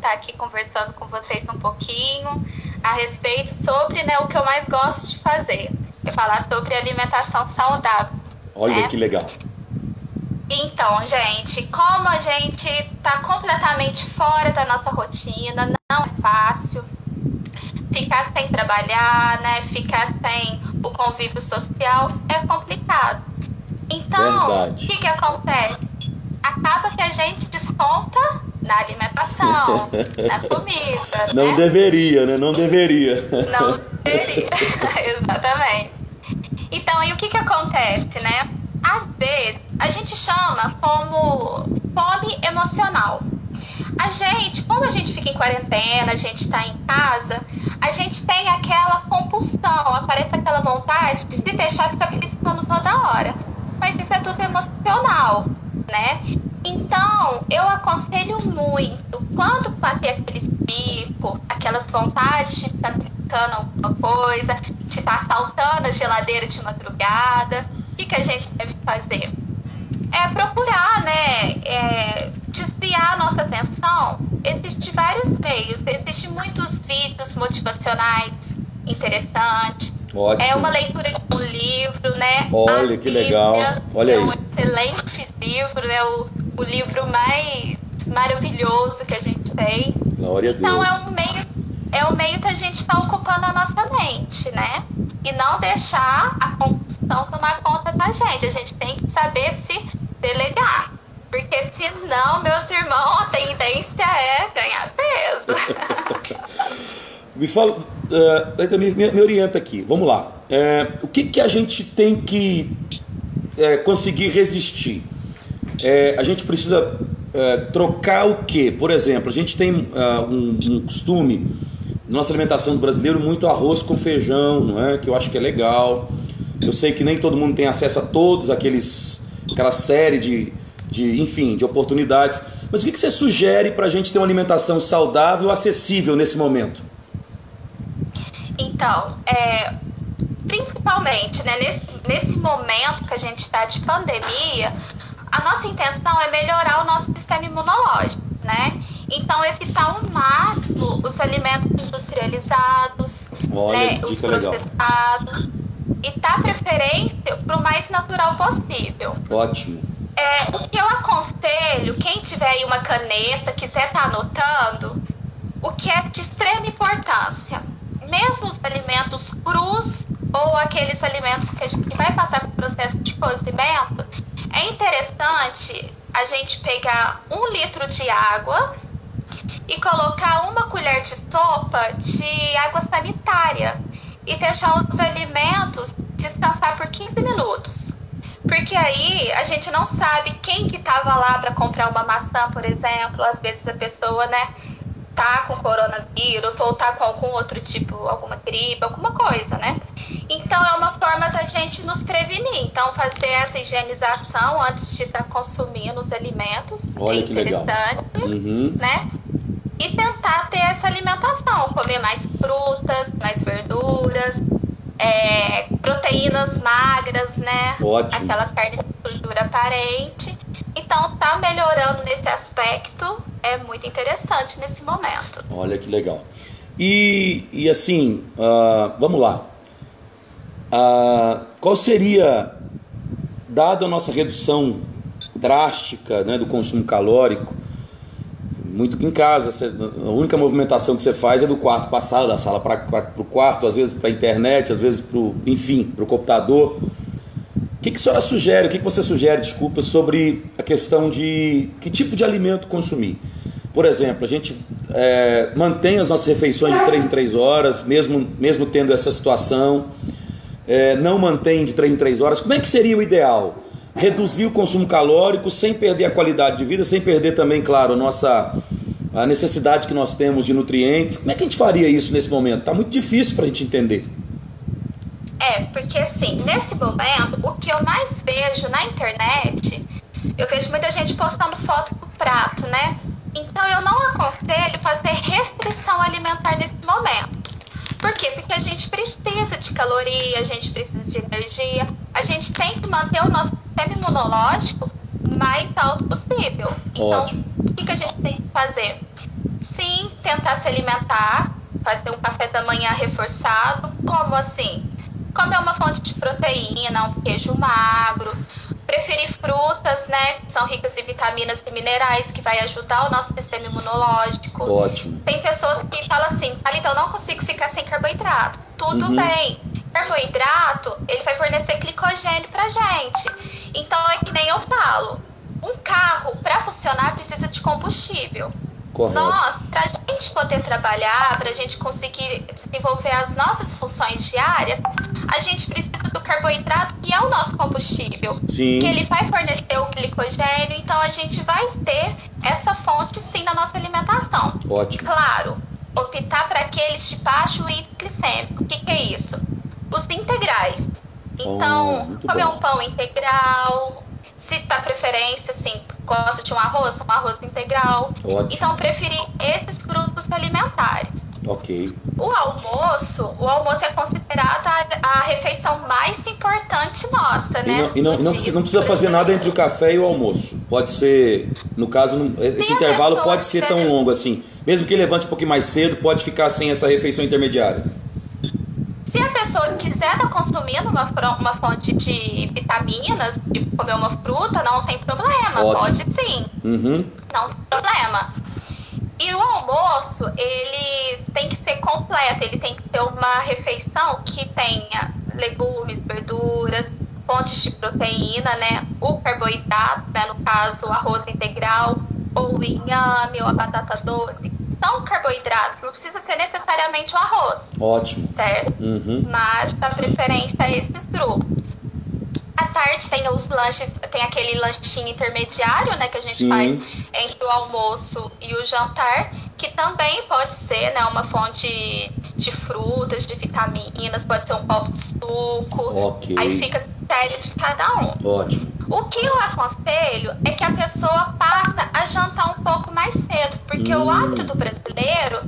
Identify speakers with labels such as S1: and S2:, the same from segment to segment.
S1: estar aqui conversando com vocês um pouquinho a respeito sobre, né, o que eu mais gosto de fazer, que é falar sobre alimentação saudável.
S2: Olha,
S1: né?
S2: que legal.
S1: Então, gente, como a gente está completamente fora da nossa rotina, não é fácil ficar sem trabalhar, né? Ficar sem o convívio social é complicado. Então, o que acontece? Acaba que a gente desconta na alimentação, na comida.
S2: Não, né? Deveria, né? Não deveria.
S1: Não deveria, exatamente. Então, e o que acontece, né? Às vezes, a gente chama como fome emocional. A gente, como a gente fica em quarentena, a gente está em casa, a gente tem aquela compulsão, aparece aquela vontade de se deixar ficar beliscando toda hora. Mas isso é tudo emocional, né? Então, eu aconselho muito, quando bater aqueles picos, aquelas vontades de estar beliscando alguma coisa, de estar assaltando a geladeira de madrugada, o que a gente deve fazer? É procurar, né, desviar a nossa atenção. Existem vários meios, existem muitos vídeos motivacionais interessantes.
S2: Ótimo.
S1: É uma leitura de um livro, né?
S2: Olha, que legal. Olha aí.
S1: É um excelente livro, é o livro mais maravilhoso que a gente tem.
S2: Glória a Deus.
S1: Então é um meio que a gente está ocupando a nossa mente, né? E não deixar a compulsão tomar conta da gente. A gente tem que saber se delegar. Porque senão, meus irmãos, a tendência é ganhar peso.
S2: Me fala, me orienta aqui, vamos lá. O que a gente tem que conseguir resistir? A gente precisa trocar o quê? Por exemplo, a gente tem um costume, nossa alimentação do brasileiro, muito arroz com feijão, não é? Que eu acho que é legal. Eu sei que nem todo mundo tem acesso a todos aquela série de oportunidades. Mas o que você sugere para a gente ter uma alimentação saudável, acessível nesse momento?
S1: Então, principalmente, né, nesse momento que a gente está de pandemia, a nossa intenção é melhorar o nosso sistema imunológico, né? Então, evitar ao máximo os alimentos industrializados, né, os processados, legal. E dar preferência para o mais natural possível.
S2: Ótimo.
S1: O que eu aconselho, quem tiver aí uma caneta, quiser estar anotando, o que é de extrema importância, mesmo os alimentos crus ou aqueles alimentos que a gente vai passar pelo processo de cozimento, é interessante a gente pegar 1 litro de água e colocar 1 colher de sopa de água sanitária e deixar os alimentos descansar por 15 minutos. Porque aí a gente não sabe quem que estava lá para comprar uma maçã, por exemplo. Às vezes a pessoa, né, tá com coronavírus ou tá com algum outro tipo, alguma gripe, alguma coisa, né? Então é uma forma da gente nos prevenir. Então fazer essa higienização antes de estar consumindo os alimentos.
S2: Olha,
S1: é interessante, né? E tentar ter essa alimentação, comer mais frutas, mais verduras, proteínas magras, né?
S2: Ótimo.
S1: Aquela carne de gordura aparente. Então, tá melhorando nesse aspecto é muito interessante nesse momento.
S2: Olha que legal. E assim, vamos lá. Qual seria, dada a nossa redução drástica, né, do consumo calórico, muito que em casa, a única movimentação que você faz é do quarto para a sala, da sala para o quarto, às vezes para a internet, às vezes para o computador. O que a senhora sugere, o que você sugere, desculpa, sobre a questão de que tipo de alimento consumir? Por exemplo, a gente mantém as nossas refeições de 3 em 3 horas, mesmo tendo essa situação, não mantém de 3 em 3 horas. Como é que seria o ideal? Reduzir o consumo calórico sem perder a qualidade de vida, sem perder também, claro, a necessidade que nós temos de nutrientes. Como é que a gente faria isso nesse momento? Está muito difícil para a gente entender.
S1: Porque assim, nesse momento, o que eu mais vejo na internet, eu vejo muita gente postando foto do prato, né? Então eu não aconselho fazer restrição alimentar nesse momento. Por quê? Porque a gente precisa de caloria, a gente precisa de energia, a gente tem que manter o nosso sistema imunológico mais alto possível. Então,
S2: ótimo.
S1: O que a gente tem que fazer? Sim, tentar se alimentar, fazer um café da manhã reforçado. Como assim? Comer uma fonte de proteína, um queijo magro, preferir frutas, né, que são ricas em vitaminas e minerais, que vai ajudar o nosso sistema imunológico.
S2: Ótimo.
S1: Tem pessoas que falam assim, então eu não consigo ficar sem carboidrato. Tudo bem. Carboidrato, ele vai fornecer glicogênio pra gente. Então é que nem eu falo, um carro, para funcionar, precisa de combustível.
S2: Correto.
S1: Nós, para a gente poder trabalhar, para a gente conseguir desenvolver as nossas funções diárias, a gente precisa do carboidrato, que é o nosso combustível.
S2: Sim.
S1: Que ele vai fornecer o glicogênio, então a gente vai ter essa fonte sim na nossa alimentação.
S2: Ótimo.
S1: Claro, optar para aqueles de baixo índice glicêmico. O que é isso? Os integrais. Então, comer um pão integral. Se dá preferência, assim, gosta de um arroz integral.
S2: Ótimo.
S1: Então, preferir esses grupos alimentares.
S2: Ok.
S1: O almoço é considerada a refeição mais importante nossa, né?
S2: E não precisa fazer nada entre o café e o almoço. Pode ser, no caso, esse intervalo pode ser tão longo assim. Mesmo que levante um pouquinho mais cedo, pode ficar sem essa refeição intermediária.
S1: Se a pessoa quiser estar consumindo uma fonte de vitaminas, de comer uma fruta, não tem problema.
S2: Ótimo.
S1: Pode sim. Não tem problema. E o almoço, ele tem que ser completo. Ele tem que ter uma refeição que tenha legumes, verduras, fontes de proteína, né? O carboidrato, né? No caso, o arroz integral, ou o inhame, ou a batata doce. São carboidratos, não precisa ser necessariamente o arroz.
S2: Ótimo.
S1: Certo? Mas a preferência é esses grupos. À tarde tem os lanches, tem aquele lanchinho intermediário, né, que a gente faz entre o almoço e o jantar, que também pode ser, né, uma fonte de frutas, de vitaminas, pode ser um copo de suco.
S2: Ok.
S1: Aí fica a critério de cada um.
S2: Ótimo.
S1: O que eu aconselho é que a pessoa passa a jantar um pouco mais cedo, porque o hábito do brasileiro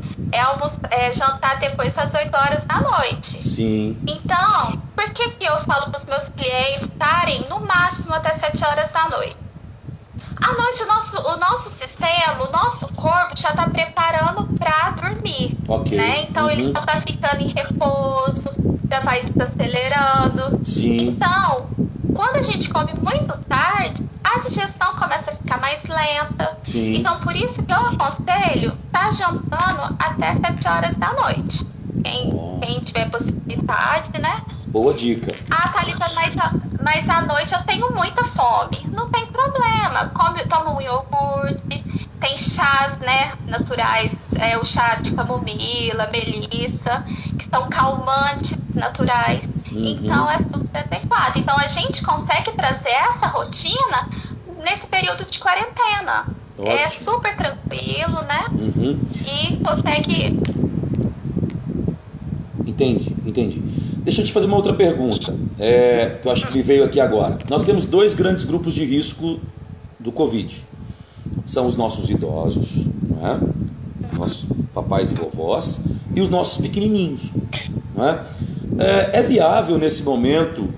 S1: é jantar depois das 8 horas da noite.
S2: Sim.
S1: Então, por que eu falo para os meus clientes estarem no máximo até 7 horas da noite? À noite, o nosso sistema, o nosso corpo já está preparando para dormir.
S2: Ok.
S1: Né? Então, ele já está ficando em repouso, já vai desacelerando.
S2: Sim.
S1: Então, quando a gente come muito tarde, a digestão começa a ficar mais lenta.
S2: Sim.
S1: Então, por isso que eu aconselho estar jantando até 7 horas da noite. Quem tiver possibilidade, né?
S2: Boa dica.
S1: Thalita, mas à noite eu tenho muita fome. Não tem problema. Toma um iogurte. Tem chás, né, naturais. O chá de camomila, melissa, que são calmantes naturais. Então é super adequado. Então a gente consegue trazer essa rotina nesse período de quarentena.
S2: Ótimo.
S1: É super tranquilo, né? E consegue...
S2: Entendi. Deixa eu te fazer uma outra pergunta, que eu acho que me veio aqui agora. Nós temos 2 grandes grupos de risco do Covid. São os nossos idosos, né? Nossos papais e vovós, e os nossos pequenininhos. Né? É viável nesse momento,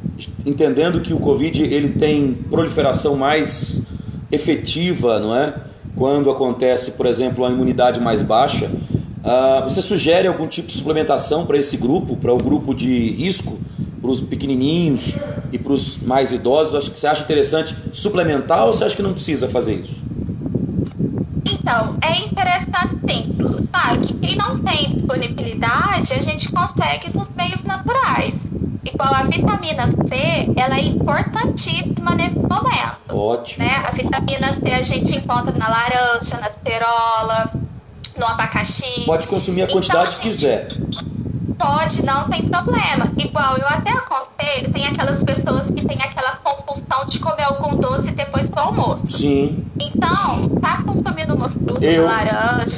S2: entendendo que o Covid ele tem proliferação mais efetiva, não é? Quando acontece, por exemplo, a imunidade mais baixa, você sugere algum tipo de suplementação para esse grupo, para o grupo de risco, para os pequenininhos e para os mais idosos? Acho que você acha interessante suplementar ou você acha que não precisa fazer isso?
S1: Então, é interessante sim. Claro que quem não tem disponibilidade, a gente consegue nos meios naturais. Igual a vitamina C, ela é importantíssima nesse momento.
S2: Ótimo.
S1: Né? A vitamina C a gente encontra na laranja, na cerola, no abacaxi.
S2: Pode consumir a quantidade que quiser.
S1: Pode, não tem problema. Igual, eu até aconselho, tem aquelas pessoas que têm aquela compulsão de comer algum doce depois do almoço.
S2: Sim.
S1: Então, tá consumindo uma fruta, uma laranja.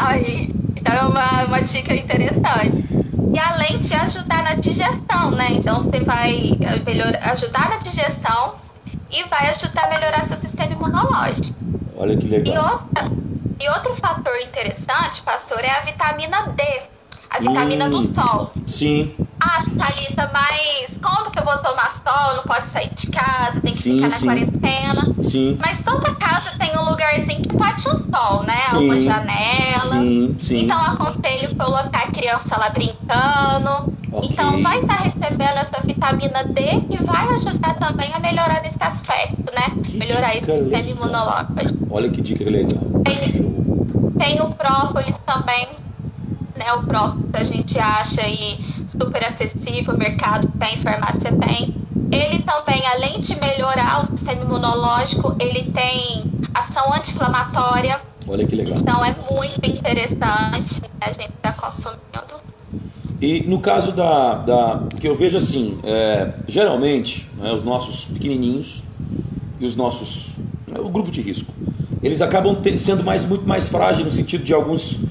S1: Aí, então é uma dica interessante. E além de ajudar na digestão, né? Então você vai ajudar na digestão e vai ajudar a melhorar seu sistema imunológico.
S2: Olha que legal.
S1: E outro fator interessante, pastor, é a vitamina D. A vitamina do sol.
S2: Sim.
S1: Ah, Thalita, mas como que eu vou tomar sol? Não pode sair de casa, tem que ficar na quarentena.
S2: Sim.
S1: Mas toda casa tem um lugarzinho que bate um sol, né?
S2: Sim.
S1: Uma janela.
S2: Sim.
S1: Então, aconselho colocar a criança lá brincando.
S2: Okay.
S1: Então, vai estar recebendo essa vitamina D e vai ajudar também a melhorar nesse aspecto, né? Melhorar esse sistema imunológico.
S2: Olha que dica legal.
S1: Tem o própolis também, né? O própolis a gente acha aí super acessível, o mercado tem, farmácia tem. Ele também, além de melhorar o sistema imunológico, ele tem ação anti-inflamatória.
S2: Olha que legal.
S1: Então é muito interessante, né, a gente estar consumindo.
S2: E no caso que eu vejo assim, geralmente, né, os nossos pequenininhos e os nossos, o grupo de risco, eles acabam sendo muito mais frágeis no sentido de alguns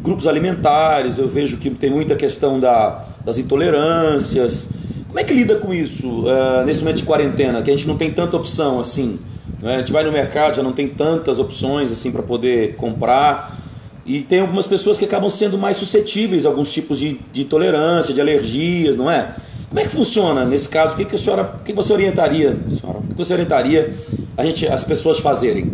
S2: grupos alimentares. Eu vejo que tem muita questão das intolerâncias. Como é que lida com isso nesse momento de quarentena, que a gente não tem tanta opção assim, né? A gente vai no mercado, já não tem tantas opções assim para poder comprar, e tem algumas pessoas que acabam sendo mais suscetíveis a alguns tipos de intolerância, de alergias, não é? Como é que funciona nesse caso? O que você orientaria, senhora? O que você orientaria as pessoas fazerem?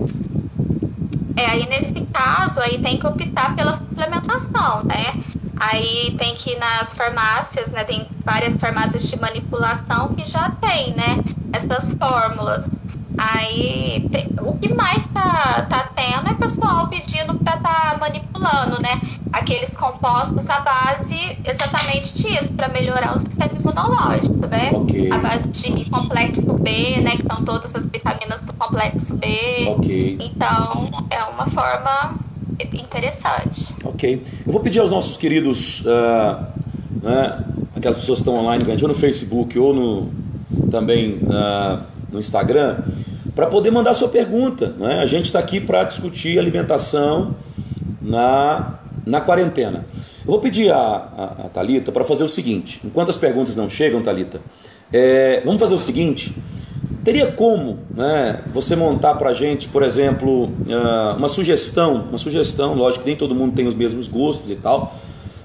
S1: Aí nesse caso, aí tem que optar pela suplementação, né? Aí tem que ir nas farmácias, né? Tem várias farmácias de manipulação que já tem, né? Essas fórmulas. Aí o que mais tá tendo é pessoal pedindo para tá manipulando, né? Aqueles compostos à base exatamente disso, para melhorar o sistema imunológico, né?
S2: Okay.
S1: A base de complexo B, né? Que estão todas as vitaminas do complexo B.
S2: Okay.
S1: Então é uma forma interessante.
S2: Ok. Eu vou pedir aos nossos queridos, né, aquelas pessoas que estão online, ou no Facebook ou também no Instagram, para poder mandar sua pergunta, né? A gente está aqui para discutir alimentação na quarentena. Eu vou pedir a Thalita para fazer o seguinte: enquanto as perguntas não chegam, Thalita, vamos fazer o seguinte. Teria como, né, você montar para a gente, por exemplo, uma sugestão, lógico que nem todo mundo tem os mesmos gostos e tal,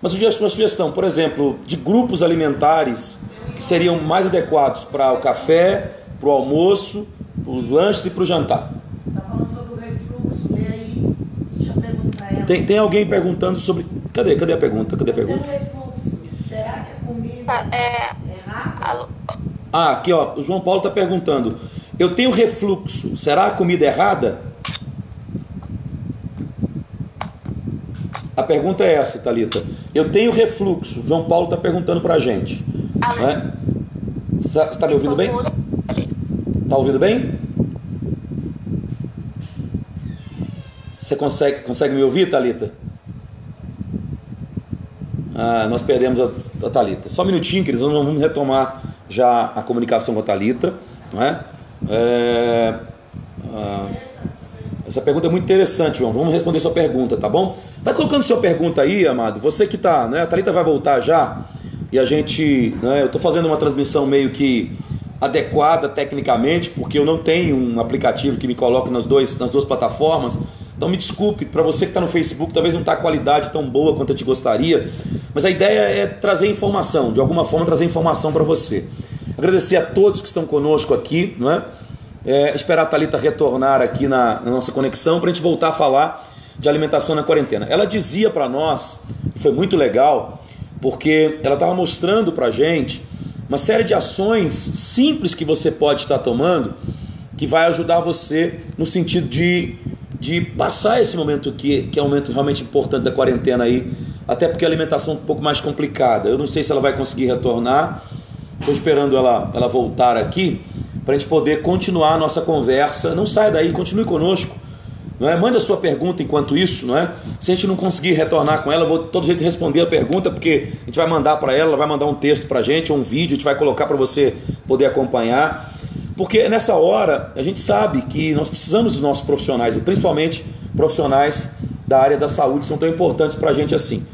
S2: uma sugestão, por exemplo, de grupos alimentares que seriam mais adequados para o café, para o almoço, para os lanches e para o jantar.
S3: Você está falando sobre o refluxo, lê aí e já pergunta para ela.
S2: Tem alguém perguntando sobre... Cadê a pergunta?
S3: Tem um refluxo. Será que a comida é rápida?
S2: Aqui ó, o João Paulo está perguntando: eu tenho refluxo, será a comida errada? A pergunta é essa, Thalita. Eu tenho refluxo, o João Paulo está perguntando para a gente. Você está me ouvindo bem? Está ouvindo bem? Você consegue me ouvir, Thalita? Nós perdemos a Thalita. Só um minutinho, queridos, nós vamos retomar já a comunicação com a Thalita, não é? Essa pergunta é muito interessante, João. Vamos responder sua pergunta, tá bom? Vai colocando sua pergunta aí, amado. Você que tá, né? A Thalita vai voltar já e a gente, né? Eu tô fazendo uma transmissão meio que adequada tecnicamente, porque eu não tenho um aplicativo que me coloque nas duas plataformas. Então me desculpe, para você que está no Facebook, talvez não está a qualidade tão boa quanto eu te gostaria, mas a ideia é trazer informação, de alguma forma trazer informação para você. Agradecer a todos que estão conosco aqui, não é? Esperar a Thalita retornar aqui na nossa conexão para a gente voltar a falar de alimentação na quarentena. Ela dizia para nós, e foi muito legal, porque ela estava mostrando para a gente uma série de ações simples que você pode estar tomando, que vai ajudar você no sentido de passar esse momento que é um momento realmente importante da quarentena aí, até porque a alimentação é um pouco mais complicada. Eu não sei se ela vai conseguir retornar, estou esperando ela voltar aqui para a gente poder continuar a nossa conversa. Não saia daí, continue conosco, não é? Manda a sua pergunta enquanto isso, não é? Se a gente não conseguir retornar com ela, eu vou de todo jeito responder a pergunta, porque a gente vai mandar para ela vai mandar um texto para a gente, ou um vídeo, a gente vai colocar para você poder acompanhar. Porque nessa hora a gente sabe que nós precisamos dos nossos profissionais, e principalmente profissionais da área da saúde, são tão importantes para a gente assim.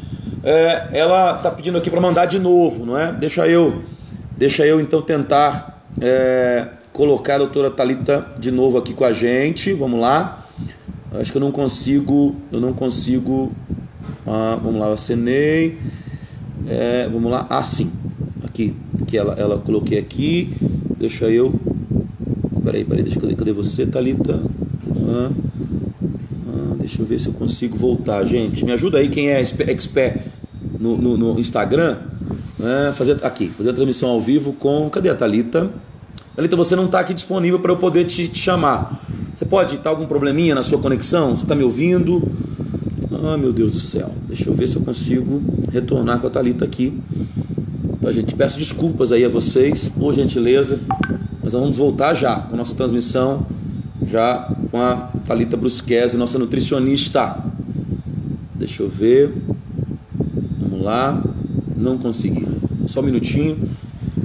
S2: Ela está pedindo aqui para mandar de novo, não é? Deixa eu então tentar colocar a doutora Thalita de novo aqui com a gente. Vamos lá. Acho que eu não consigo. Vamos lá, eu acenei. Vamos lá. Sim. que ela coloquei aqui. Deixa eu... Peraí, cadê você, Thalita? Deixa eu ver se eu consigo voltar, gente. Me ajuda aí, quem é expert no Instagram, né? Fazer a transmissão ao vivo com... Cadê a Thalita? Thalita, você não está aqui disponível para eu poder te chamar. Você pode estar algum probleminha na sua conexão? Você está me ouvindo? Meu Deus do céu. Deixa eu ver se eu consigo retornar com a Thalita aqui. Tá, gente? Peço desculpas aí a vocês, por gentileza. Mas vamos voltar já com a nossa transmissão, já com a Thalita Brusquesi, nossa nutricionista. Deixa eu ver. Vamos lá. Não consegui. Só um minutinho.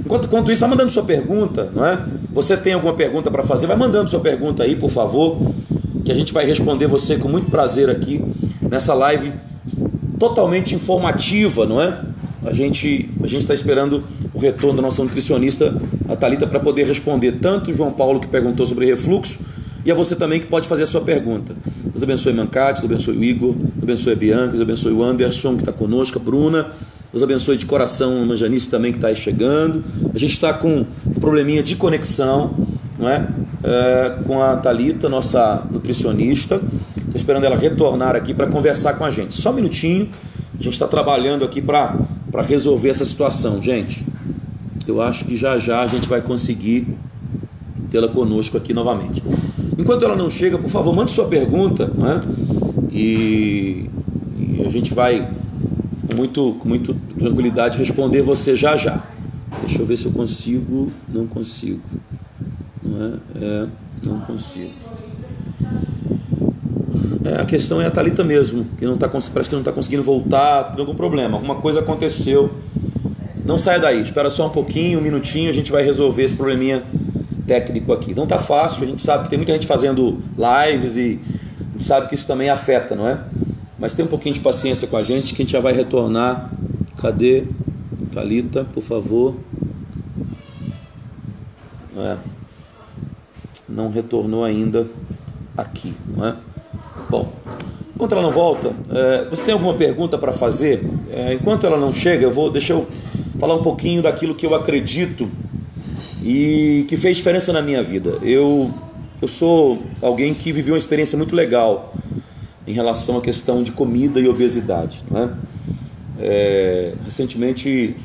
S2: Enquanto isso, vai mandando sua pergunta, não é? Você tem alguma pergunta para fazer? Vai mandando sua pergunta aí, por favor, que a gente vai responder você com muito prazer aqui nessa live totalmente informativa, não é? A gente está esperando o retorno da nossa nutricionista, a Thalita, para poder responder tanto o João Paulo, que perguntou sobre refluxo, e a você também, que pode fazer a sua pergunta. Deus abençoe Mancati, Deus abençoe o Igor, Deus abençoe a Bianca, Deus abençoe o Anderson, que está conosco, a Bruna. Deus abençoe de coração a Manjanice também, que está aí chegando. A gente está com um probleminha de conexão, não é? Com a Thalita, nossa nutricionista. Estou esperando ela retornar aqui para conversar com a gente. Só um minutinho. A gente está trabalhando aqui para resolver essa situação, gente. Eu acho que já a gente vai conseguir tê-la conosco aqui novamente. Enquanto ela não chega, por favor, mande sua pergunta, não é? E a gente vai com muito tranquilidade responder você já. Deixa eu ver se eu consigo. Não consigo. Não consigo. A questão é a Thalita mesmo, que parece que não está conseguindo voltar, tem algum problema, alguma coisa aconteceu. Não saia daí, espera só um pouquinho, um minutinho, a gente vai resolver esse probleminha técnico aqui. Não está fácil, a gente sabe que tem muita gente fazendo lives e a gente sabe que isso também afeta, não é? Mas tem um pouquinho de paciência com a gente, que a gente já vai retornar. Cadê? Thalita, por favor. Não retornou ainda aqui, não é? Bom, enquanto ela não volta, você tem alguma pergunta para fazer? Enquanto ela não chega, deixa eu falar um pouquinho daquilo que eu acredito e que fez diferença na minha vida. Eu sou alguém que viveu uma experiência muito legal em relação à questão de comida e obesidade, não é? Recentemente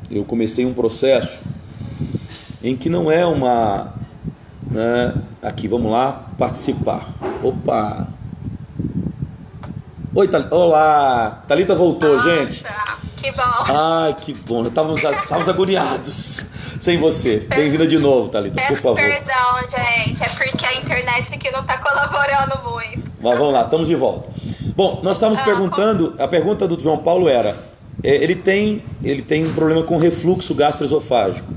S2: eu comecei um processo em que não é uma... Aqui, vamos lá, participar. Opa! Oi, olá! Thalita voltou, gente.
S1: Que bom.
S2: Ai, que bom. Estávamos agoniados sem você. Bem-vinda de novo, Thalita, por favor.
S1: Perdão, gente. É porque a internet aqui não está colaborando muito.
S2: Mas vamos lá, estamos de volta. Bom, nós estávamos perguntando, a pergunta do João Paulo era, ele tem um problema com refluxo gastroesofágico.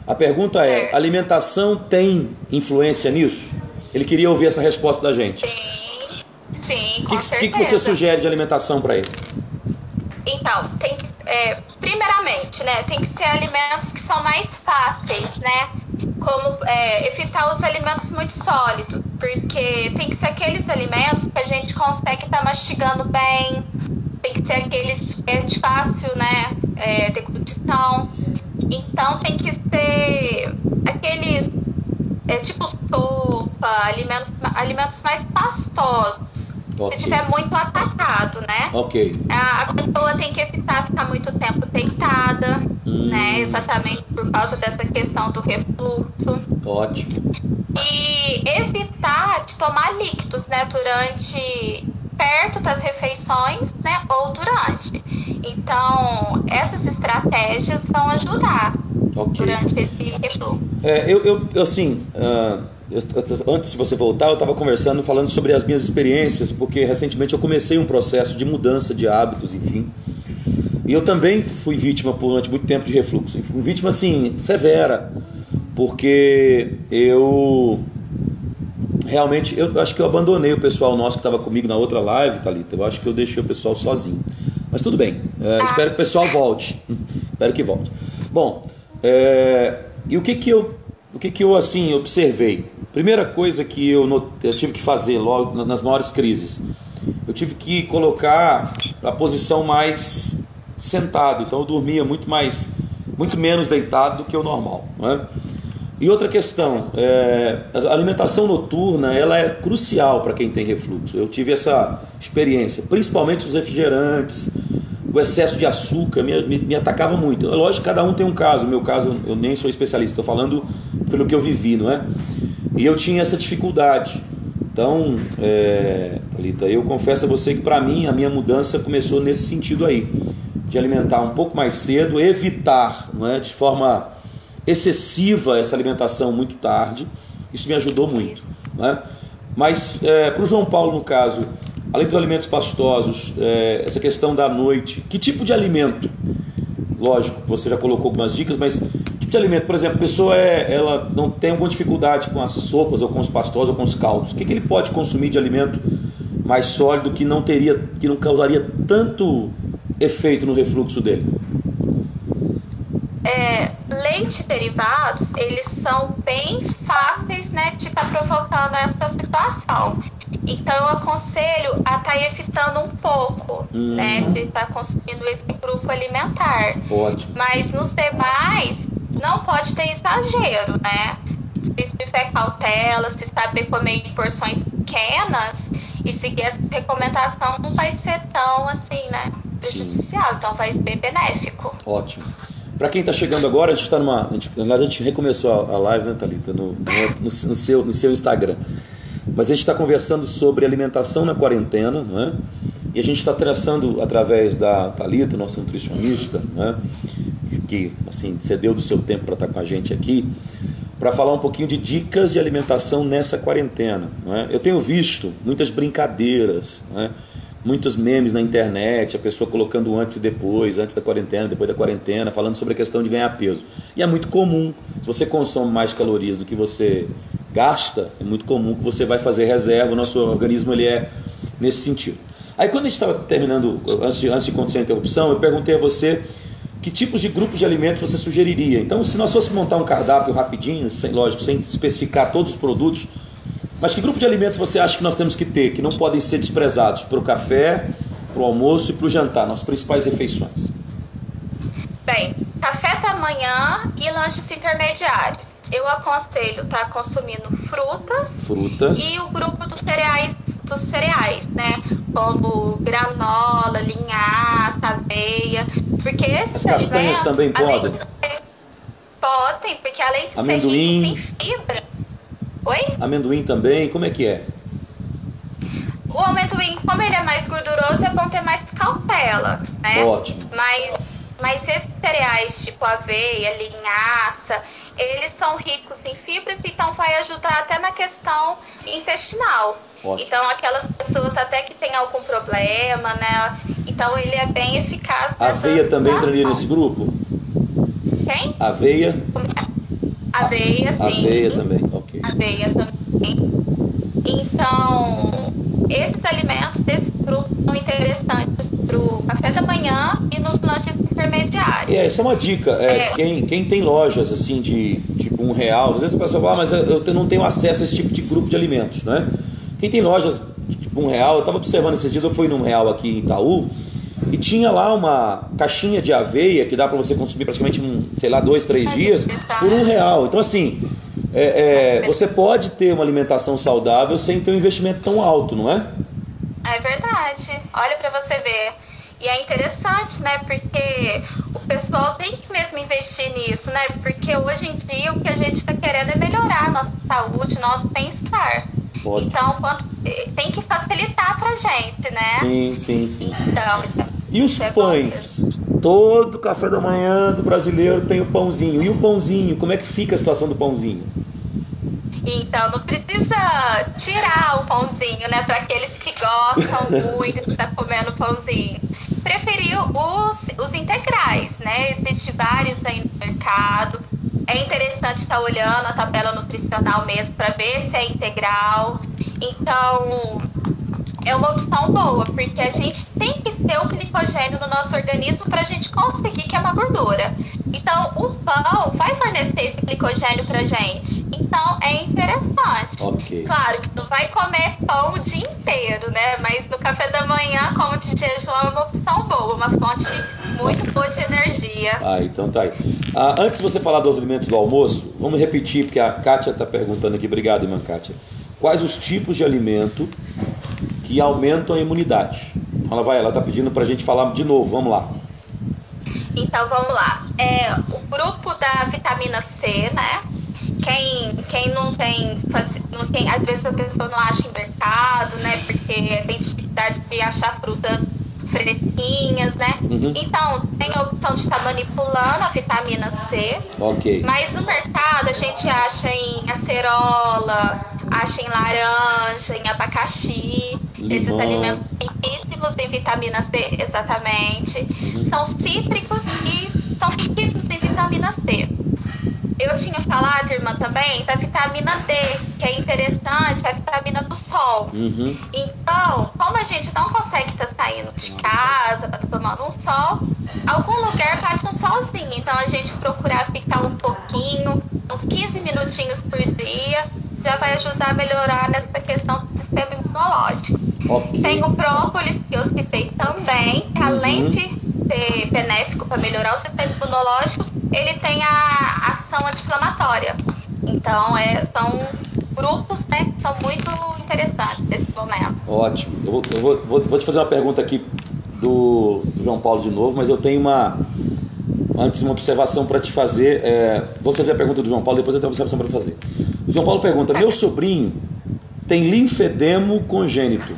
S2: A pergunta é, alimentação tem influência nisso? Ele queria ouvir essa resposta da gente.
S1: Sim, com certeza.
S2: O que você sugere de alimentação para ele?
S1: Então, tem que, primeiramente, né, tem que ser alimentos que são mais fáceis, né? Como evitar os alimentos muito sólidos, porque tem que ser aqueles alimentos que a gente consegue estar mastigando bem, tem que ser aqueles que é de fácil, né, deglutição. Então, tem que ser aqueles, tipo sopa, alimentos mais pastosos. Okay. Se tiver muito atacado, né?
S2: Ok.
S1: A pessoa tem que evitar ficar muito tempo deitada, né? Exatamente por causa dessa questão do refluxo.
S2: Ótimo.
S1: E evitar de tomar líquidos, né? Perto das refeições, né? Ou durante. Então, essas estratégias vão ajudar durante esse refluxo.
S2: Antes de você voltar, eu estava falando sobre as minhas experiências, porque recentemente eu comecei um processo de mudança de hábitos, enfim. E eu também fui vítima durante muito tempo de refluxo. Fui vítima, assim, severa, porque eu acho que eu abandonei o pessoal nosso que estava comigo na outra live, Thalita. Eu acho que eu deixei o pessoal sozinho. Mas tudo bem, espero que o pessoal volte. Espero que volte. Bom, e o que eu assim observei? Primeira coisa que eu tive que fazer logo nas maiores crises, eu tive que colocar a posição mais sentado. Então eu dormia muito mais muito menos deitado do que o normal, não é? E outra questão, a alimentação noturna, ela é crucial para quem tem refluxo. Eu tive essa experiência, principalmente os refrigerantes, o excesso de açúcar me atacava muito. Lógico que cada um tem um caso, no meu caso eu nem sou especialista, estou falando pelo que eu vivi, não é? E eu tinha essa dificuldade. Então, Thalita, eu confesso a você que para mim a minha mudança começou nesse sentido aí, de alimentar um pouco mais cedo, evitar, não é, de forma excessiva essa alimentação muito tarde. Isso me ajudou muito, né? Mas para o João Paulo, no caso, além dos alimentos pastosos, essa questão da noite, que tipo de alimento? Lógico, você já colocou algumas dicas, mas tipo de alimento, por exemplo, a pessoa ela não tem alguma dificuldade com as sopas ou com os pastosos ou com os caldos, o que ele pode consumir de alimento mais sólido que não causaria tanto efeito no refluxo dele?
S1: Leite e derivados, eles são bem fáceis, né, de estar provocando essa situação. Então eu aconselho a estar evitando um pouco, né, de estar consumindo esse grupo alimentar.
S2: Ótimo.
S1: Mas nos demais, não pode ter exagero, né? Se tiver cautela, se saber comer em porções pequenas e seguir essa recomendação, não vai ser tão assim, né, prejudicial, então vai ser benéfico.
S2: Ótimo. Para quem está chegando agora, a gente está a gente recomeçou a live, né, Thalita, no seu Instagram. Mas a gente está conversando sobre alimentação na quarentena, né? E a gente está traçando através da Thalita, nossa nutricionista, né, que assim cedeu do seu tempo para estar com a gente aqui, para falar um pouquinho de dicas de alimentação nessa quarentena, né? Eu tenho visto muitas brincadeiras, né? Muitos memes na internet, a pessoa colocando antes e depois, antes da quarentena, depois da quarentena, falando sobre a questão de ganhar peso. E é muito comum, se você consome mais calorias do que você gasta, é muito comum que você vai fazer reserva, o nosso organismo ele é nesse sentido. Aí quando a gente estava terminando, antes de acontecer a interrupção, eu perguntei a você que tipos de grupos de alimentos você sugeriria. Então, se nós fôssemos montar um cardápio rapidinho, lógico, sem especificar todos os produtos, mas que grupo de alimentos você acha que nós temos que ter, que não podem ser desprezados para o café, para o almoço e para o jantar, nas principais refeições?
S1: Bem, café da manhã e lanches intermediários. Eu aconselho estar consumindo frutas e o grupo dos cereais, né? Como granola, linhaça, aveia, porque esses
S2: As castanhas também podem?
S1: Podem, porque além de
S2: amendoim,
S1: ser ricos em fibra. Oi?
S2: Amendoim também, como é que é?
S1: O amendoim, como ele é mais gorduroso, é bom ter mais cautela, né?
S2: Ótimo.
S1: Mas esses cereais tipo aveia, linhaça, eles são ricos em fibras, então vai ajudar até na questão intestinal. Ótimo. Então aquelas pessoas até que têm algum problema, né? Então ele é bem eficaz.
S2: Aveia também entraria nesse grupo?
S1: Quem?
S2: Aveia?
S1: Aveia, sim.
S2: Aveia também, ok.
S1: Aveia também. Então, esses alimentos desse grupo são interessantes para o café da manhã e nos lanches intermediários.
S2: Essa é uma dica. Quem tem lojas assim de tipo R$1, às vezes a pessoa fala, mas eu não tenho acesso a esse tipo de grupo de alimentos, né? Quem tem lojas de tipo R$1, eu estava observando esses dias, eu fui num R$1 aqui em Itaú, e tinha lá uma caixinha de aveia que dá para você consumir praticamente, 2, 3 dias por R$1. Então assim, você pode ter uma alimentação saudável sem ter um investimento tão alto, não é?
S1: É verdade. Olha para você ver. E é interessante, né? Porque o pessoal tem que mesmo investir nisso, né? Porque hoje em dia o que a gente está querendo é melhorar a nossa saúde, nosso bem-estar. Então, tem que facilitar pra gente, né?
S2: Sim.
S1: Então,
S2: e os pães? Todo café da manhã do brasileiro tem o pãozinho. E o pãozinho? Como é que fica a situação do pãozinho?
S1: Então, não precisa tirar o pãozinho, né? Para aqueles que gostam muito de estar comendo pãozinho. Preferir os integrais, né? Existem vários aí no mercado. É interessante estar olhando a tabela nutricional mesmo para ver se é integral. Então, é uma opção boa, porque a gente tem que ter o glicogênio no nosso organismo para a gente conseguir queimar gordura. Então, o pão vai fornecer esse glicogênio pra gente. Então, é interessante.
S2: Ok.
S1: Claro que não vai comer pão o dia inteiro, né? Mas no café da manhã, como de jejum, é uma opção boa, uma fonte muito boa de energia.
S2: Então tá aí. Antes de você falar dos alimentos do almoço, vamos repetir, porque a Kátia está perguntando aqui. Obrigado, irmã Kátia. Quais os tipos de alimento que aumentam a imunidade? Ela está pedindo para a gente falar de novo. Vamos lá.
S1: Então, vamos lá. O grupo da vitamina C, né? Quem não tem, às vezes a pessoa não acha em mercado, né? Porque tem dificuldade de achar frutas fresquinhas, né?
S2: Uhum.
S1: Então, tem a opção de estar manipulando a vitamina C.
S2: Ok.
S1: Mas no mercado a gente acha em acerola, acha em laranja, em abacaxi.
S2: Limão.
S1: Esses alimentos riquíssimos em vitamina C, exatamente.
S2: Uhum.
S1: São cítricos e são riquíssimos em vitamina C. Eu tinha falado, irmã, também da vitamina D, que é interessante, é a vitamina do sol.
S2: Uhum.
S1: Então, como a gente não consegue estar saindo de casa, para tomando um sol, algum lugar bate um solzinho. Então, a gente procurar ficar um pouquinho, uns 15 minutinhos por dia, já vai ajudar a melhorar nessa questão do sistema imunológico.
S2: Okay.
S1: Tem o própolis, que eu citei também, que além de ser benéfico para melhorar o sistema imunológico, ele tem a ação anti-inflamatória. Então, são grupos, né, que são muito interessantes nesse momento.
S2: Ótimo. Eu vou te fazer uma pergunta aqui do João Paulo de novo, mas eu tenho antes uma observação para te fazer. Vou fazer a pergunta do João Paulo, depois eu tenho uma observação para fazer. O João Paulo pergunta: meu sobrinho tem linfedema congênito,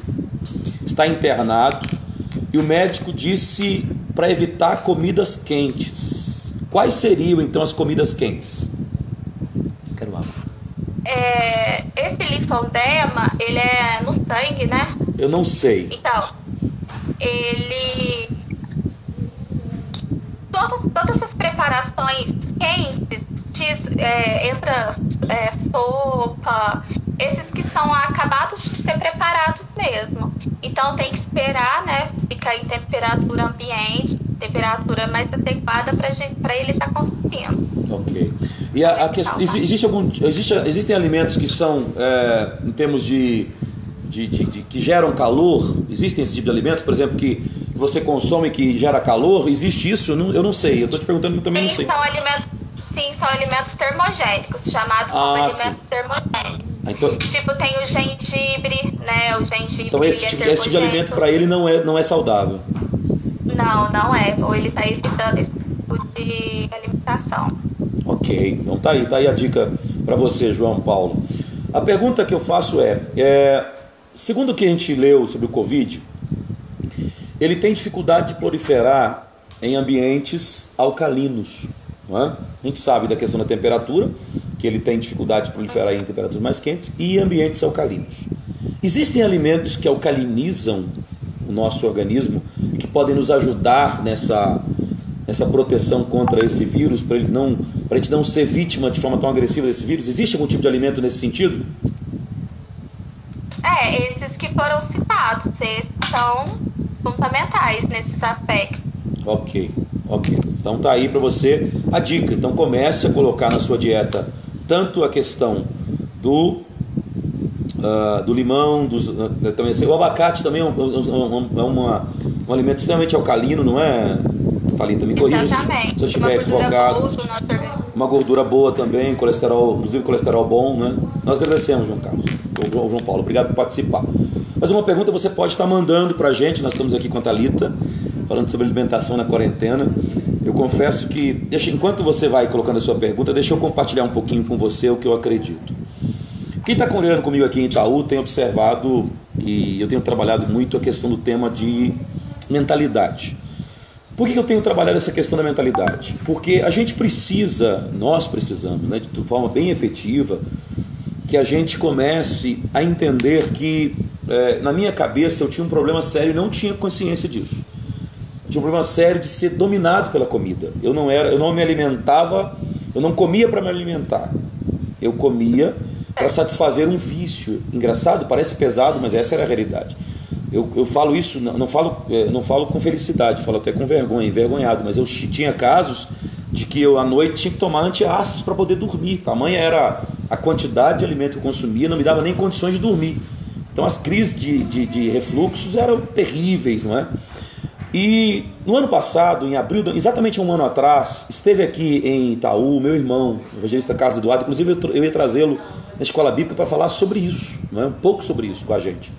S2: está internado e o médico disse para evitar comidas quentes. Quais seriam então as comidas quentes? Quero água.
S1: Esse linfodema, ele é no sangue, né?
S2: Eu não sei.
S1: Então, todas essas preparações quentes, entra sopa, esses que são acabados de ser preparados mesmo. Então tem que esperar, né? Ficar em temperatura ambiente, temperatura mais adequada para ele estar consumindo.
S2: Ok. E existem alimentos que são, em termos de que geram calor? Existem esse tipo de alimentos, por exemplo, que você consome que gera calor? Existe isso? Eu não sei. Eu estou te perguntando, eu também não sei.
S1: São alimentos termogênicos, chamados como alimentos termogênicos.
S2: Então,
S1: tipo, tem o gengibre, né? O gengibre.
S2: Então esse tipo de alimento para ele não é saudável.
S1: Não é. Ou ele está evitando esse tipo de alimentação.
S2: Ok, então tá aí a dica para você, João Paulo. A pergunta que eu faço segundo o que a gente leu sobre o Covid, ele tem dificuldade de proliferar em ambientes alcalinos, não é? A gente sabe da questão da temperatura, que ele tem dificuldade de proliferar em temperaturas mais quentes e ambientes alcalinos. Existem alimentos que alcalinizam o nosso organismo e que podem nos ajudar nessa proteção contra esse vírus, para a gente não ser vítima de forma tão agressiva desse vírus? Existe algum tipo de alimento nesse sentido?
S1: Esses que foram citados, esses são fundamentais nesses aspectos.
S2: Ok. Então tá aí para você a dica. Então comece a colocar na sua dieta tanto a questão do limão, também, o abacate também é um alimento extremamente alcalino, não é, Thalita? Me corrija se eu estiver equivocado. Uma gordura boa também, colesterol, inclusive colesterol bom, né? Nós agradecemos, João Carlos, João Paulo, obrigado por participar. Mas uma pergunta você pode estar mandando para a gente. Nós estamos aqui com a Thalita, falando sobre alimentação na quarentena. Eu confesso que, enquanto você vai colocando a sua pergunta, deixa eu compartilhar um pouquinho com você o que eu acredito. Quem está convivendo comigo aqui em Itaú tem observado, e eu tenho trabalhado muito a questão do tema de mentalidade. Por que eu tenho trabalhado essa questão da mentalidade? Porque nós precisamos, né, de forma bem efetiva, que a gente comece a entender que, na minha cabeça, eu tinha um problema sério e não tinha consciência disso. Eu tinha um problema sério de ser dominado pela comida. Eu não me alimentava, eu não comia para me alimentar. Eu comia para satisfazer um vício. Engraçado, parece pesado, mas essa era a realidade. Eu falo isso, não falo com felicidade, falo até com vergonha, envergonhado, mas eu tinha casos de que eu à noite tinha que tomar antiácidos para poder dormir. Tamanha era a quantidade de alimento que eu consumia, não me dava nem condições de dormir. Então as crises de refluxos eram terríveis, não é? E no ano passado, em abril, exatamente um ano atrás, esteve aqui em Itaú meu irmão, o evangelista Carlos Eduardo. Inclusive eu ia trazê-lo na escola bíblica para falar sobre isso, não é? Um pouco sobre isso com a gente.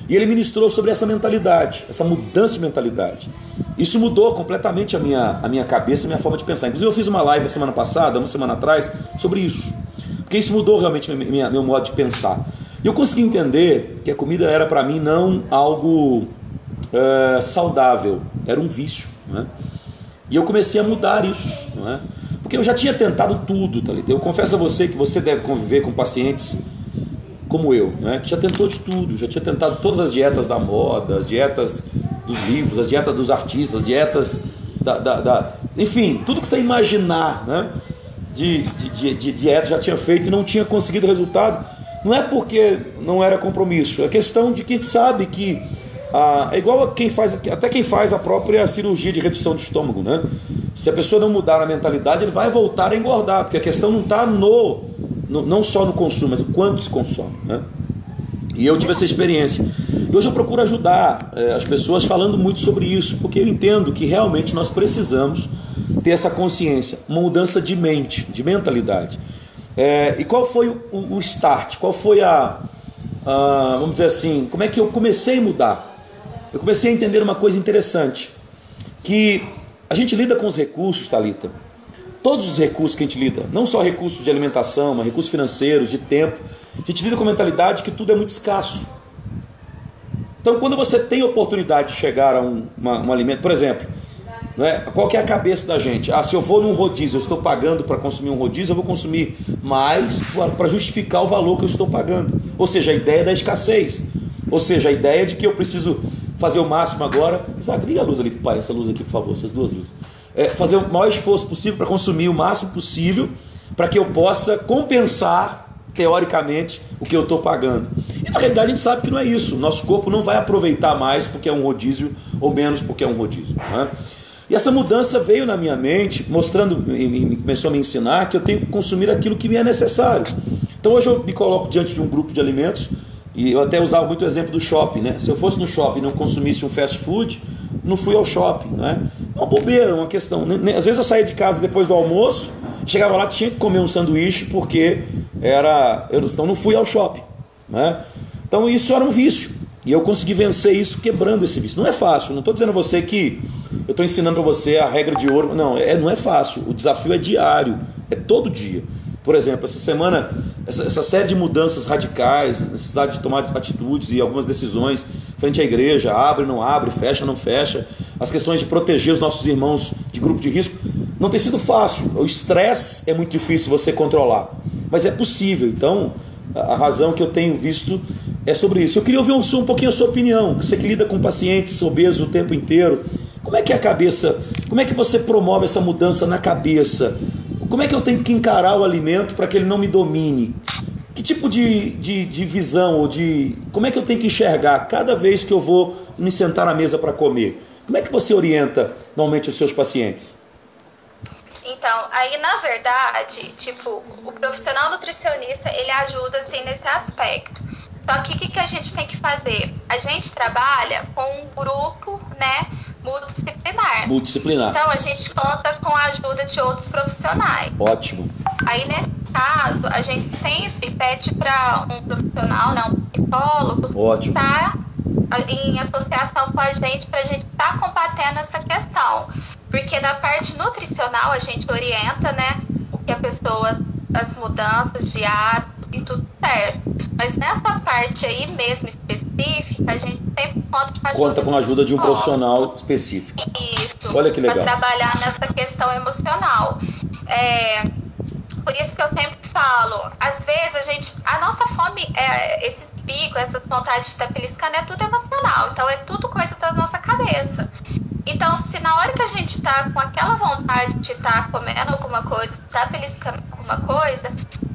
S2: E ele ministrou sobre essa mentalidade, essa mudança de mentalidade. Isso mudou completamente a minha cabeça, a minha forma de pensar. Inclusive eu fiz uma live a semana passada, uma semana atrás, sobre isso. Porque isso mudou realmente meu modo de pensar. E eu consegui entender que a comida era para mim não algo saudável, era um vício, não é? E eu comecei a mudar isso, não é? Porque eu já tinha tentado tudo, tá ligado? Eu confesso a você que você deve conviver com pacientes como eu, né? Que já tentou de tudo, já tinha tentado todas as dietas da moda, as dietas dos livros, as dietas dos artistas, as dietas enfim, tudo que você imaginar, né? de dieta já tinha feito e não tinha conseguido resultado. Não é porque não era compromisso, é questão de que a gente sabe que é igual a quem faz a própria cirurgia de redução do estômago, né? Se a pessoa não mudar a mentalidade, ele vai voltar a engordar, porque a questão não está não só no consumo, mas o quanto se consome, né? E eu tive essa experiência. E hoje eu procuro ajudar as pessoas falando muito sobre isso, porque eu entendo que realmente nós precisamos ter essa consciência, uma mudança de mente, de mentalidade. E qual foi o start? Qual foi vamos dizer assim, como é que eu comecei a mudar? Eu comecei a entender uma coisa interessante, que a gente lida com os recursos, Thalita, todos os recursos que a gente lida, não só recursos de alimentação, mas recursos financeiros, de tempo, a gente lida com a mentalidade que tudo é muito escasso. Então quando você tem a oportunidade de chegar a um alimento, por exemplo, né, qual que é a cabeça da gente? Se eu vou num rodízio, eu estou pagando para consumir um rodízio, eu vou consumir mais para justificar o valor que eu estou pagando. Ou seja, a ideia da escassez, ou seja, a ideia de que eu preciso fazer o máximo agora. Isaac, liga a luz ali, pai, essa luz aqui, por favor, essas duas luzes. Fazer o maior esforço possível para consumir o máximo possível, para que eu possa compensar, teoricamente, o que eu estou pagando. E na realidade a gente sabe que não é isso. O nosso corpo não vai aproveitar mais porque é um rodízio, ou menos porque é um rodízio, não é? E essa mudança veio na minha mente, começou a me ensinar que eu tenho que consumir aquilo que me é necessário. Então hoje eu me coloco diante de um grupo de alimentos, e eu até usava muito o exemplo do shopping, né? Se eu fosse no shopping e não consumisse um fast food, não fui ao shopping, né? É uma bobeira, uma questão. Às vezes eu saía de casa depois do almoço, chegava lá, tinha que comer um sanduíche porque eu não fui ao shopping, né? Então isso era um vício. E eu consegui vencer isso quebrando esse vício. Não é fácil, não estou dizendo a você que eu estou ensinando para você a regra de ouro. Não é fácil. O desafio é diário, é todo dia. Por exemplo, essa semana, essa série de mudanças radicais, necessidade de tomar atitudes e algumas decisões frente à igreja, abre, não abre, fecha, não fecha, as questões de proteger os nossos irmãos de grupo de risco, não tem sido fácil. O estresse é muito difícil você controlar, mas é possível. Então, a razão que eu tenho visto é sobre isso. Eu queria ouvir um pouquinho a sua opinião, você que lida com pacientes obesos o tempo inteiro. Como é que é a cabeça, como é que você promove essa mudança na cabeça? Como é que eu tenho que encarar o alimento para que ele não me domine? Que tipo de visão, ou como é que eu tenho que enxergar cada vez que eu vou me sentar na mesa para comer? Como é que você orienta normalmente os seus pacientes?
S1: Então, aí na verdade, o profissional nutricionista, ele ajuda assim nesse aspecto. Só que o que a gente tem que fazer? A gente trabalha com um grupo, né, multidisciplinar. Então a gente conta com a ajuda de outros profissionais.
S2: Ótimo.
S1: Aí nesse caso, a gente sempre pede para um profissional, né, um psicólogo, estar em associação com a gente para a gente estar combatendo essa questão. Porque na parte nutricional a gente orienta, né, o que a pessoa, as mudanças de hábito e tudo certo. Mas nessa parte aí mesmo específica, a gente sempre conta com a ajuda de um
S2: profissional específico.
S1: Isso.
S2: Olha que legal.
S1: Para trabalhar nessa questão emocional. Por isso que eu sempre falo, às vezes a nossa fome, esses picos, essas vontades de estar beliscando, é tudo emocional. Então é tudo coisa da nossa cabeça. Então, se na hora que a gente está com aquela vontade de estar comendo alguma coisa, de estar beliscando alguma coisa,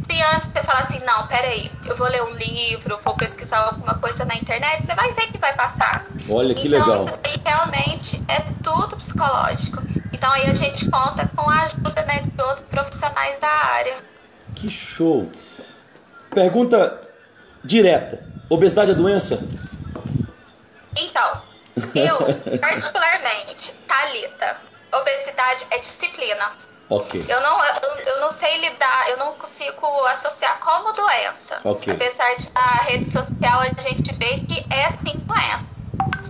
S1: Se antes você falar assim, não, peraí, eu vou ler um livro, vou pesquisar alguma coisa na internet, você vai ver que vai passar.
S2: Olha que
S1: então,
S2: legal.
S1: Isso aí realmente é tudo psicológico. Então aí a gente conta com a ajuda, né, de outros profissionais da área.
S2: Que show. Pergunta direta. Obesidade é doença?
S1: Então, eu, particularmente, Thalita, obesidade é disciplina.
S2: Ok.
S1: Eu não sei lidar, eu não consigo associar como doença.
S2: Ok.
S1: Apesar de na rede social a gente vê que é sim doença.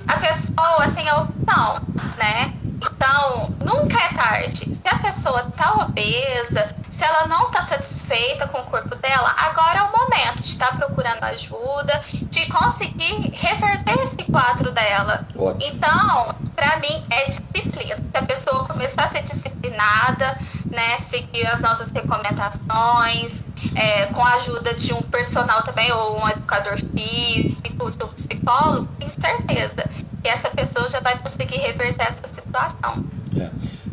S1: A pessoa tem a opção, né? Então, nunca é tarde. Se a pessoa tá obesa, se ela não tá satisfeita com o corpo dela, agora é o momento de estar procurando ajuda, de conseguir reverter esse quadro dela.
S2: Ótimo.
S1: Então, pra mim, é disciplina. Se a pessoa começar a ser disciplinada, né, seguir as nossas recomendações, com a ajuda de um personal também, ou um educador físico, de um psicólogo, tenho certeza que essa pessoa já vai conseguir reverter essa situação.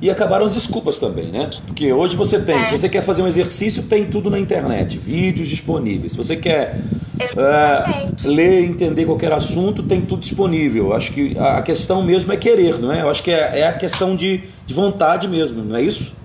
S2: E acabaram as desculpas também, né? Porque hoje você tem, se você quer fazer um exercício, tem tudo na internet, vídeos disponíveis. Se você quer ler, entender qualquer assunto, tem tudo disponível. Acho que a questão mesmo é querer, não é? Eu acho que é a questão de vontade mesmo, não é isso?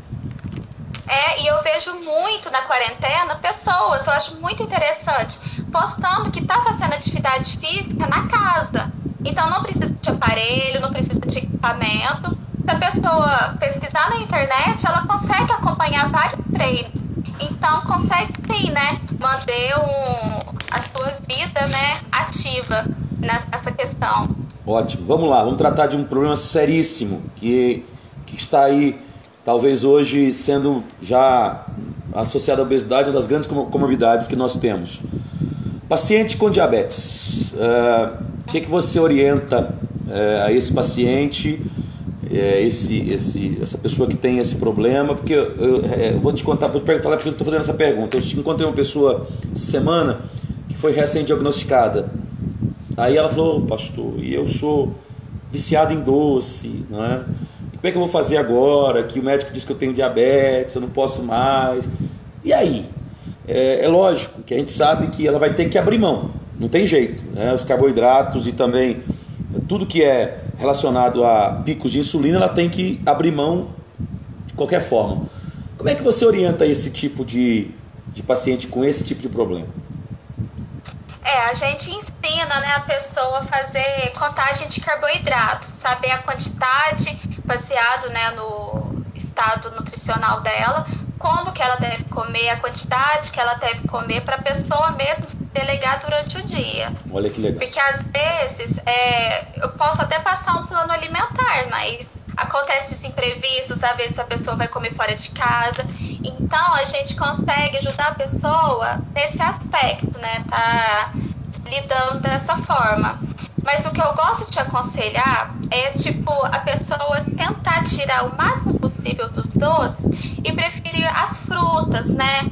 S1: E eu vejo muito na quarentena pessoas, eu acho muito interessante, postando que tá fazendo atividade física na casa. Então não precisa de aparelho, não precisa de equipamento. Se a pessoa pesquisar na internet, ela consegue acompanhar vários treinos. Então consegue sim, né, manter a sua vida, né, ativa nessa questão.
S2: Ótimo. Vamos lá, vamos tratar de um problema seríssimo que está aí, talvez hoje sendo já associado à obesidade, uma das grandes comorbidades que nós temos. Paciente com diabetes, o que você orienta a esse paciente, essa pessoa que tem esse problema? Porque eu vou te contar, falar porque eu estou fazendo essa pergunta. Eu encontrei uma pessoa essa semana que foi recém-diagnosticada. Aí ela falou, pastor, e eu sou viciado em doce, não é? Como é que eu vou fazer agora que o médico disse que eu tenho diabetes, eu não posso mais? E aí? É lógico que a gente sabe que ela vai ter que abrir mão, não tem jeito, né? Os carboidratos e também tudo que é relacionado a picos de insulina, ela tem que abrir mão de qualquer forma. Como é que você orienta esse tipo de paciente com esse tipo de problema?
S1: A gente ensina, né, a pessoa a fazer contagem de carboidratos, saber a quantidade baseado, né, no estado nutricional dela, como que ela deve comer, a quantidade que ela deve comer para a pessoa mesmo se delegar durante o dia.
S2: Olha que legal.
S1: Porque às vezes eu posso até passar um plano alimentar, mas acontece esses imprevistos, às vezes a pessoa vai comer fora de casa. Então a gente consegue ajudar a pessoa nesse aspecto, né? Tá lidando dessa forma. Mas o que eu gosto de aconselhar é, a pessoa tentar tirar o máximo possível dos doces e preferir as frutas, né?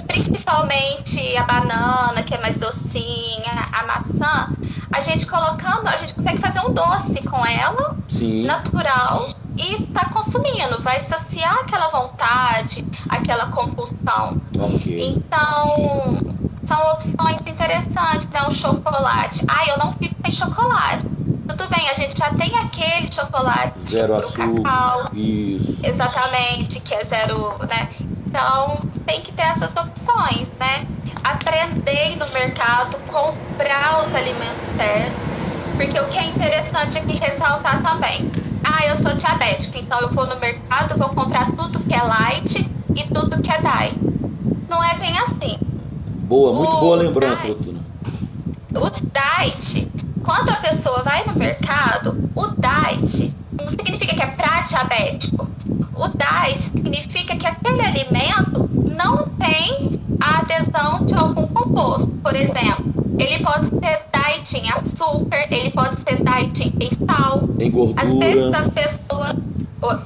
S1: Principalmente a banana, que é mais docinha, a maçã. A gente consegue fazer um doce com ela,
S2: sim,
S1: natural, e tá consumindo. Vai saciar aquela vontade, aquela compulsão.
S2: Okay.
S1: Então, são opções interessantes, né? Um chocolate. Eu não fico sem chocolate. Tudo bem, a gente já tem aquele chocolate
S2: zero açúcar,
S1: cacau,
S2: isso.
S1: Exatamente, que é zero, né? Então, tem que ter essas opções, né? Aprender no mercado, comprar os alimentos certos. Porque o que é interessante aqui ressaltar também. Eu sou diabética, então eu vou no mercado, vou comprar tudo que é light e tudo que é diet. Não é bem assim.
S2: Boa, muito boa lembrança, doutora.
S1: O diet, quando a pessoa vai no mercado, o diet não significa que é para diabético. O diet significa que aquele alimento não tem a adesão de algum composto. Por exemplo, ele pode ser diet em açúcar, ele pode ser diet em sal.
S2: Em gordura.
S1: Às vezes a pessoa...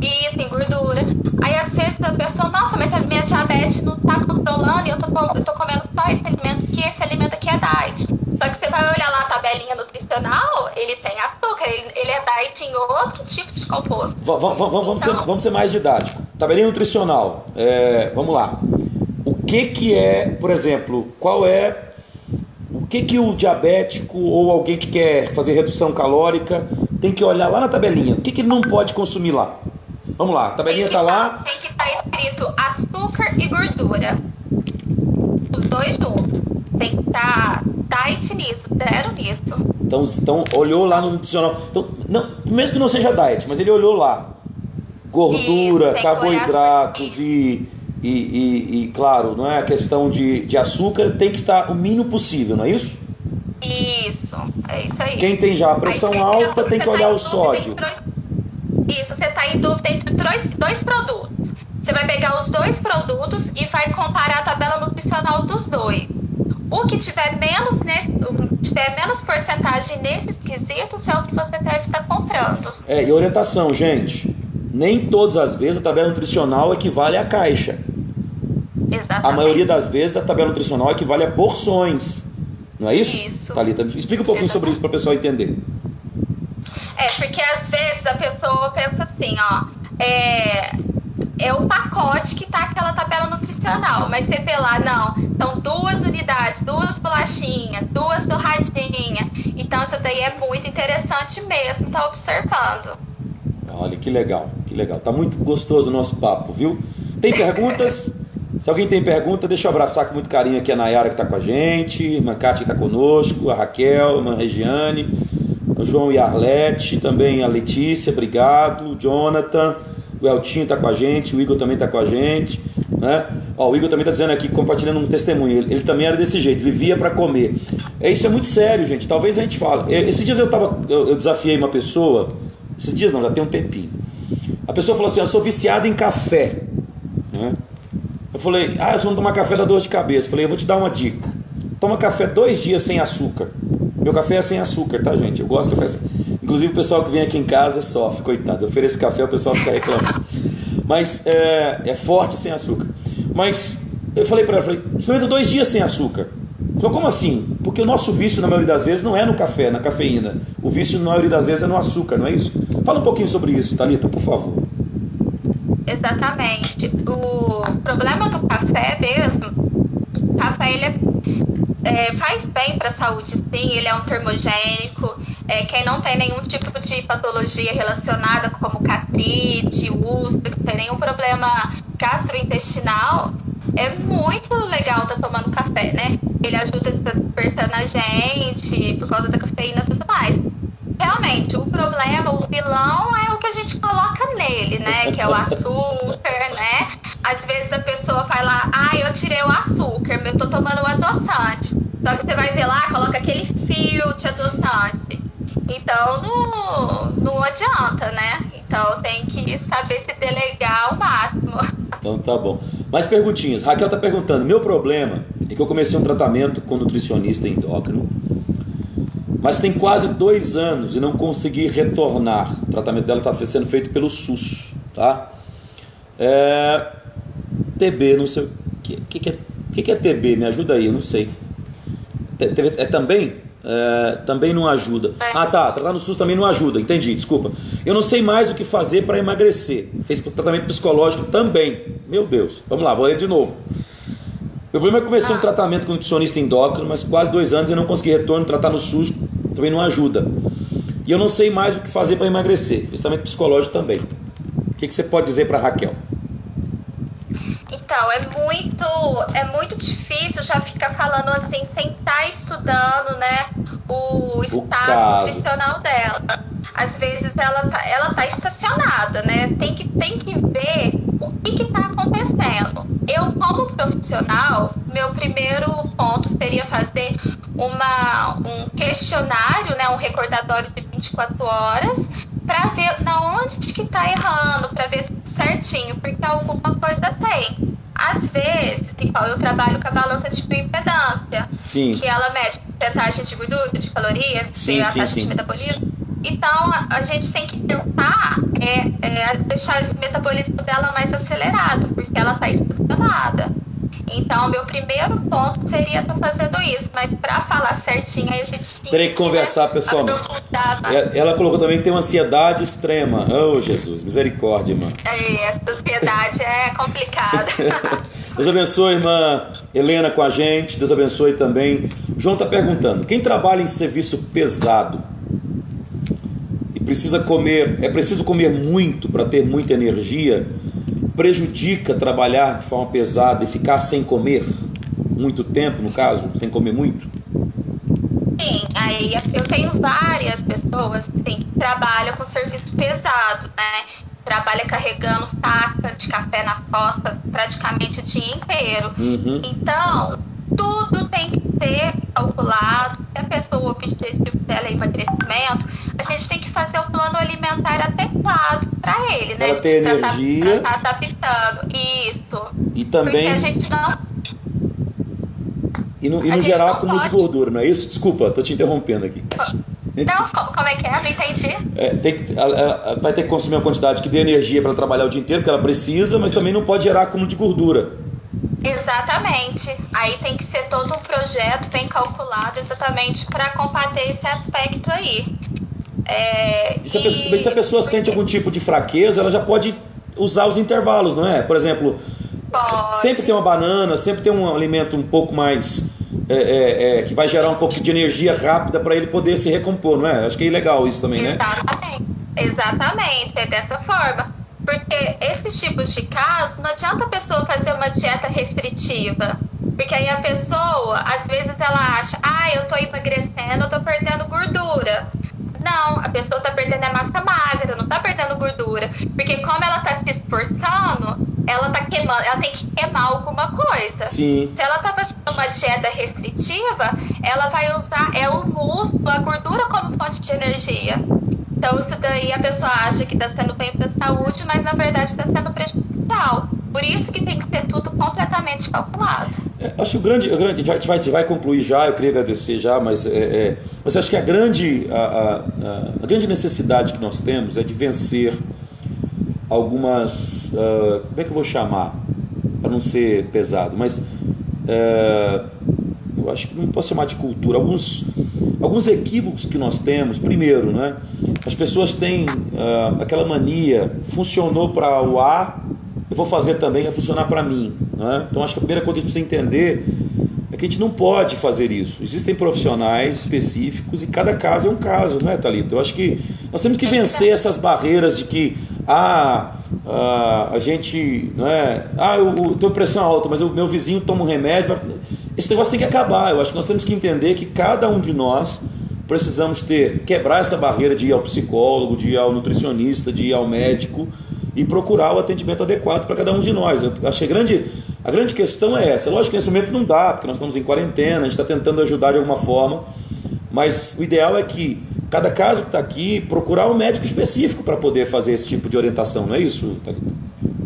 S1: Isso, em gordura. Aí às vezes a pessoa, nossa, mas a minha diabetes não tá controlando e eu tô comendo só esse alimento, que esse alimento aqui é diet. Só que você vai olhar lá a tabelinha nutricional, ele tem açúcar, ele é diet em outro tipo de composto.
S2: Vamos ser mais didático. Tabelinha nutricional, vamos lá. que é, por exemplo, o que o diabético ou alguém que quer fazer redução calórica tem que olhar lá na tabelinha? O que ele não pode consumir lá? Vamos lá, a tabelinha está lá.
S1: Tem que estar escrito açúcar e gordura. Os dois juntos. Tem que estar diet nisso, zero nisso.
S2: Então olhou lá no nutricional. Então, não, mesmo que não seja diet, mas ele olhou lá. Gordura, carboidratos e claro, não é a questão de açúcar, tem que estar o mínimo possível, não é isso?
S1: Isso, é isso aí.
S2: Quem tem já a pressão alta tem que olhar o sódio.
S1: Isso, você está em dúvida entre dois produtos. Você vai pegar os dois produtos e vai comparar a tabela nutricional dos dois. O que tiver menos porcentagem nesses quesitos é o que você deve estar comprando.
S2: E orientação, gente. Nem todas as vezes a tabela nutricional equivale à caixa.
S1: Exatamente.
S2: A maioria das vezes a tabela nutricional equivale a porções. Não é isso?
S1: Isso.
S2: Thalita, explica um pouquinho sobre isso para o pessoal entender.
S1: Porque às vezes a pessoa pensa assim, ó, é o pacote que tá aquela tabela nutricional, mas você vê lá, não, então 2 unidades, 2 bolachinhas, 2 torradinhas, então isso daí é muito interessante mesmo, tá observando.
S2: Olha, que legal, tá muito gostoso o nosso papo, viu? Tem perguntas? Se alguém tem pergunta, deixa eu abraçar com muito carinho aqui a Nayara que tá com a gente, a irmã Kátia que tá conosco, a Raquel, a irmã Regiane, o João e a Arlete, também a Letícia, obrigado, o Jonathan, o Eltinho está com a gente, o Igor também está com a gente, né? O Igor também está dizendo aqui, compartilhando um testemunho, ele também era desse jeito, vivia para comer. Isso é muito sério, gente, talvez a gente fale. Esses dias eu desafiei uma pessoa, esses dias não, já tem um tempinho. A pessoa falou assim, eu sou viciado em café, né? Eu falei, se eu não tomar café dá dor de cabeça. Eu falei, eu vou te dar uma dica, toma café 2 dias sem açúcar. Meu café é sem açúcar, tá, gente? Eu gosto de café sem... Inclusive o pessoal que vem aqui em casa sofre, coitado. Eu ofereço café, o pessoal fica reclamando. Mas é forte sem açúcar. Mas eu falei para ela, experimenta 2 dias sem açúcar. Ela falou, como assim? Porque o nosso vício, na maioria das vezes, não é no café, na cafeína. O vício, na maioria das vezes, é no açúcar, não é isso? Fala um pouquinho sobre isso, Thalita, por favor.
S1: Exatamente. O problema do café mesmo, o café ele faz bem para a saúde, sim, ele é um termogênico. Quem não tem nenhum tipo de patologia relacionada como gastrite, úlcera, não tem nenhum problema gastrointestinal, é muito legal estar tomando café, né? Ele ajuda a despertar na gente por causa da cafeína e tudo mais. Realmente, o problema, o vilão é o que a gente coloca nele, né? Que é o açúcar, né? Às vezes a pessoa vai lá, eu tirei o açúcar, eu tô tomando um adoçante. Só que você vai ver lá, coloca aquele fio de adoçante. Então não adianta, né? Então tem que saber se delegar ao máximo.
S2: Então tá bom. Mais perguntinhas. Raquel tá perguntando, meu problema é que eu comecei um tratamento com nutricionista endócrino, mas tem quase 2 anos e não consegui retornar. O tratamento dela está sendo feito pelo SUS, tá? TB, não sei o que é TB, me ajuda aí, eu não sei. Também? Também não ajuda. Tratar no SUS também não ajuda, entendi, desculpa. Eu não sei mais o que fazer para emagrecer. Fez tratamento psicológico também. Meu Deus, vamos lá, vou ler de novo. Meu problema é que comecei um tratamento com nutricionista endócrino, mas quase 2 anos e não consegui retorno. Tratar no SUS também não ajuda. E eu não sei mais o que fazer para emagrecer. Fiz tratamento psicológico também. O que você pode dizer para Raquel?
S1: Então, é muito difícil já ficar falando assim, sem estar estudando, né, o estado nutricional dela. Às vezes ela tá estacionada, né? Tem que ver o que está acontecendo. Eu, como profissional, meu primeiro ponto seria fazer um questionário, né, um recordatório de 24 horas, para ver na onde que está errando, para ver tudo certinho, porque alguma coisa tem. Às vezes, igual eu trabalho com a balança de bioimpedância, que ela mede porcentagem de gordura, de caloria, a taxa de metabolismo. Então, a gente tem que tentar deixar esse metabolismo dela mais acelerado, porque ela está estacionada. Então, meu primeiro ponto seria estar fazendo isso, mas para falar certinho, aí a gente tinha
S2: Teria que conversar, pessoalmente. Ela colocou também que tem uma ansiedade extrema. Oh, Jesus, misericórdia, irmã.
S1: Essa ansiedade é complicada.
S2: Deus abençoe, irmã Helena, com a gente. Deus abençoe também. João está perguntando: quem trabalha em serviço pesado e precisa comer, é preciso comer muito para ter muita energia, prejudica trabalhar de forma pesada e ficar sem comer muito tempo, no caso, sem comer muito?
S1: Sim, aí eu tenho várias pessoas assim, que trabalham com serviço pesado, né? Trabalha carregando saca de café nas costas praticamente o dia inteiro. Então, tudo tem que ser calculado. Se a pessoa, o objetivo dela é emagrecimento, a gente tem que fazer o plano alimentar adequado para ele, né?
S2: Ela ter energia.
S1: Pra tá adaptando. Isso.
S2: E também...
S1: Porque a gente não...
S2: E não gerar acúmulo de gordura, não é isso? Desculpa, tô te interrompendo aqui.
S1: Não, como é que é? Não entendi.
S2: Ela vai ter que consumir uma quantidade que dê energia para trabalhar o dia inteiro, porque ela precisa, mas também não pode gerar acúmulo de gordura.
S1: Exatamente. Aí tem que ser todo um projeto bem calculado exatamente para combater esse aspecto aí.
S2: Se a pessoa sente algum tipo de fraqueza, ela já pode usar os intervalos, não é? Por exemplo, sempre tem uma banana, sempre tem um alimento um pouco mais... que vai gerar um pouco de energia rápida para ele poder se recompor, não é? Acho que é legal isso também, né?
S1: Exatamente, é dessa forma. Porque esses tipos de casos, não adianta a pessoa fazer uma dieta restritiva. Porque aí a pessoa, às vezes ela acha, eu tô emagrecendo, eu tô perdendo gordura. Não, a pessoa tá perdendo massa magra, não tá perdendo gordura. Porque como ela tá se esforçando, ela tá queimando, ela tem que queimar alguma coisa.
S2: Sim.
S1: Se ela tá fazendo uma dieta restritiva, ela vai usar o músculo, a gordura como fonte de energia. Então isso daí a pessoa acha que está sendo bem para a saúde, mas na verdade está sendo prejudicial. Por isso que tem que ser tudo completamente calculado.
S2: Acho que a gente vai concluir já, eu queria agradecer já, mas acho que a grande necessidade que nós temos é de vencer algumas, como é que eu vou chamar, para não ser pesado, mas eu acho que não posso chamar de cultura, alguns equívocos que nós temos. Primeiro, né, as pessoas têm aquela mania, funcionou para o A, eu vou fazer também, vai funcionar para mim, né? Então acho que a primeira coisa que a gente precisa entender é que a gente não pode fazer isso. Existem profissionais específicos e cada caso é um caso, não é, Thalita? Eu acho que nós temos que vencer essas barreiras de que a gente, não é, eu tenho pressão alta, mas o meu vizinho toma um remédio. Esse negócio tem que acabar. Eu acho que nós temos que entender que cada um de nós precisamos quebrar essa barreira de ir ao psicólogo, de ir ao nutricionista, de ir ao médico e procurar o atendimento adequado para cada um de nós. Eu acho que a grande questão é essa. Lógico que nesse momento não dá, porque nós estamos em quarentena, a gente está tentando ajudar de alguma forma, mas o ideal é que cada caso que está aqui, procurar um médico específico para poder fazer esse tipo de orientação, não é isso, Thalita?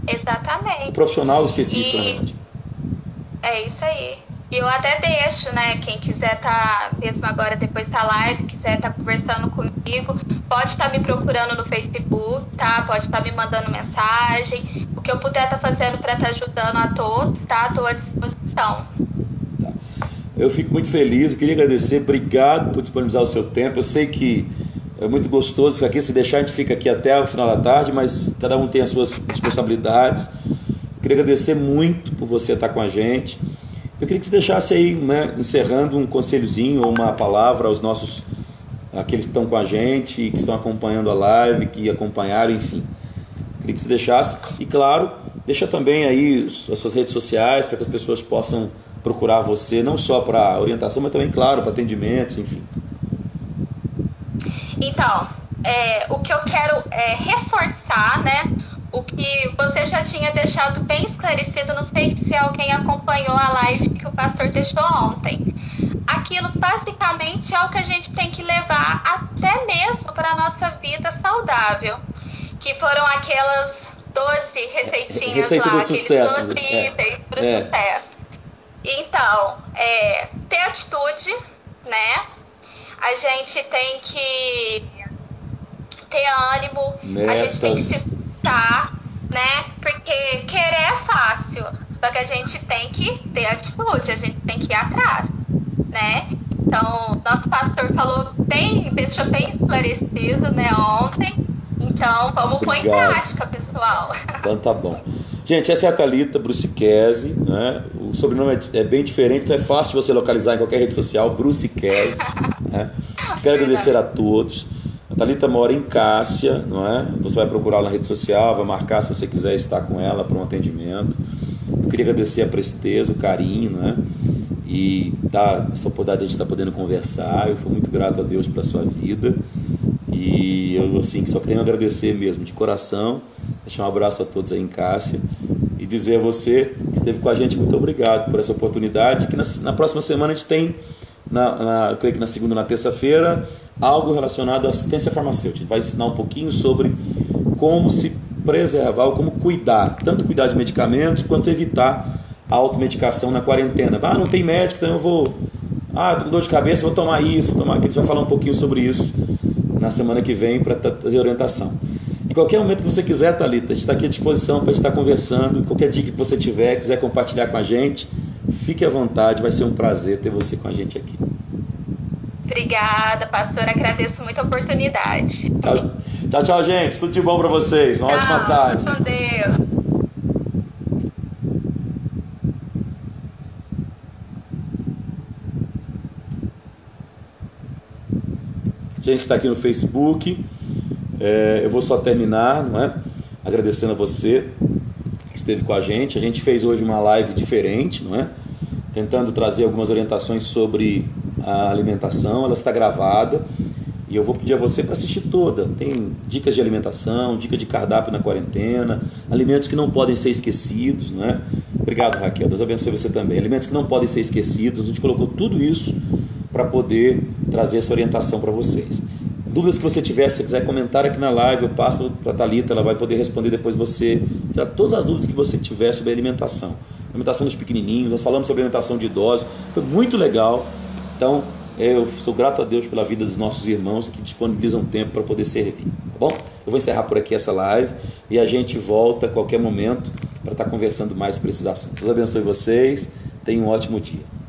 S1: Exatamente.
S2: Um profissional específico, na verdade.
S1: É isso aí. E eu até deixo, né, quem quiser mesmo agora depois da live, quiser estar conversando comigo, pode estar me procurando no Facebook, tá? Pode estar me mandando mensagem. O que eu puder estar fazendo para estar ajudando a todos, tá? Estou à disposição.
S2: Tá. Eu fico muito feliz, eu queria agradecer, obrigado por disponibilizar o seu tempo. Eu sei que é muito gostoso ficar aqui, se deixar a gente fica aqui até o final da tarde, mas cada um tem as suas responsabilidades. Eu queria agradecer muito por você estar com a gente. Eu queria que você deixasse aí, né, encerrando, um conselhozinho ou uma palavra aos aqueles que estão com a gente, que estão acompanhando a live, que acompanharam, enfim. Eu queria que você deixasse. E claro, deixa também aí as suas redes sociais para que as pessoas possam procurar você, não só para orientação, mas também, claro, para atendimentos, enfim.
S1: Então, o que eu quero reforçar, né? O que você já tinha deixado bem esclarecido, não sei se alguém acompanhou a live que o pastor deixou ontem. Aquilo basicamente é o que a gente tem que levar até mesmo para a nossa vida saudável. Que foram aquelas 12 receitinhas lá, aqueles 12 itens para o sucesso. Então, ter atitude, né? A gente tem que ter ânimo, a gente tem que se estar, né? Porque querer é fácil, Só que a gente tem que ter atitude, a gente tem que ir atrás, né? Então, nosso pastor falou bem, deixou bem esclarecido, né, ontem. Então, vamos pôr em prática, pessoal.
S2: Então tá bom. Gente, essa é a Thalita Brusichese, né? O sobrenome é bem diferente, então é fácil de você localizar em qualquer rede social, Brusichese, né? Quero agradecer a todos. A Thalita mora em Cássia, não é? Você vai procurar na rede social, vai marcar se você quiser estar com ela para um atendimento. Eu queria agradecer a presteza, o carinho, né? E dar essa oportunidade de a gente estar podendo conversar. Eu fui muito grato a Deus pela sua vida. E eu, assim, só tenho a agradecer mesmo, de coração. Deixar um abraço a todos aí em Cássia. E dizer a você que esteve com a gente, muito obrigado por essa oportunidade. Que na próxima semana a gente tem, eu creio que na segunda e na terça-feira, algo relacionado à assistência farmacêutica. A gente vai ensinar um pouquinho sobre como se preservar, ou como cuidar, tanto cuidar de medicamentos, quanto evitar a automedicação na quarentena. Ah, não tem médico, então eu vou... Ah, tô com dor de cabeça, vou tomar isso, vou tomar aquilo. A gente vai falar um pouquinho sobre isso na semana que vem para trazer orientação. Em qualquer momento que você quiser, Thalita, a gente está aqui à disposição para a gente estar conversando. Qualquer dica que você tiver, quiser compartilhar com a gente, fique à vontade, vai ser um prazer ter você com a gente aqui.
S1: Obrigada, pastora, agradeço muito a oportunidade.
S2: Tchau, tchau, gente. Tudo de bom para vocês. Uma ótima tarde.
S1: Com Deus.
S2: Gente que está aqui no Facebook, eu vou só terminar, não é? Agradecendo a você que esteve com a gente. A gente fez hoje uma live diferente, não é? Tentando trazer algumas orientações sobre a alimentação. Ela está gravada e eu vou pedir a você para assistir toda. Tem dicas de alimentação, dica de cardápio na quarentena, alimentos que não podem ser esquecidos, não é? Obrigado, Raquel. Deus abençoe você também. Alimentos que não podem ser esquecidos. A gente colocou tudo isso para poder trazer essa orientação para vocês. Dúvidas que você tiver, se você quiser comentar aqui na live, eu passo para a Thalita, ela vai poder responder depois você, tirar todas as dúvidas que você tiver sobre a alimentação. Alimentação dos pequenininhos, nós falamos sobre alimentação de idosos, foi muito legal. Então, eu sou grato a Deus pela vida dos nossos irmãos que disponibilizam tempo para poder servir, tá bom? Eu vou encerrar por aqui essa live e a gente volta a qualquer momento para estar conversando mais sobre esses assuntos. Deus abençoe vocês, tenham um ótimo dia.